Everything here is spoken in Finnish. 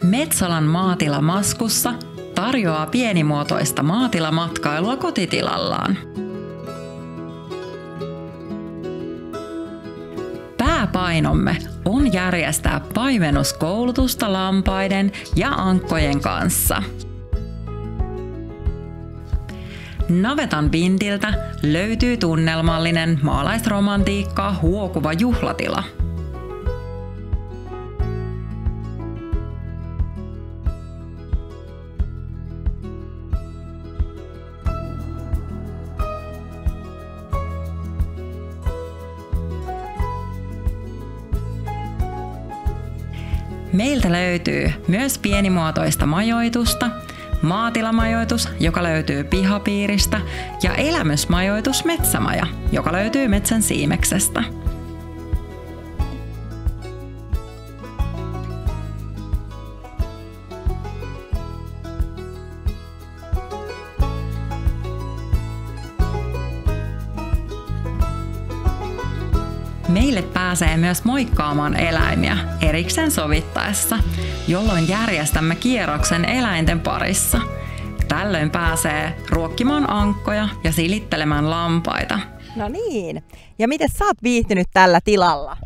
Metsolan maatila Maskussa tarjoaa pienimuotoista maatilamatkailua kotitilallaan. Pääpainomme on järjestää paimennuskoulutusta lampaiden ja ankkojen kanssa. Navetan vindiltä löytyy tunnelmallinen maalaisromantiikkaa huokuva juhlatila. Meiltä löytyy myös pienimuotoista majoitusta, maatilamajoitus, joka löytyy pihapiiristä, ja elämysmajoitus Metsämaja, joka löytyy Metsän Siimeksestä. Meille pääsee myös moikkaamaan eläimiä erikseen sovittaessa, jolloin järjestämme kierroksen eläinten parissa. Tällöin pääsee ruokkimaan ankkoja ja silittelemään lampaita. No niin. Ja miten sä oot viihtynyt tällä tilalla?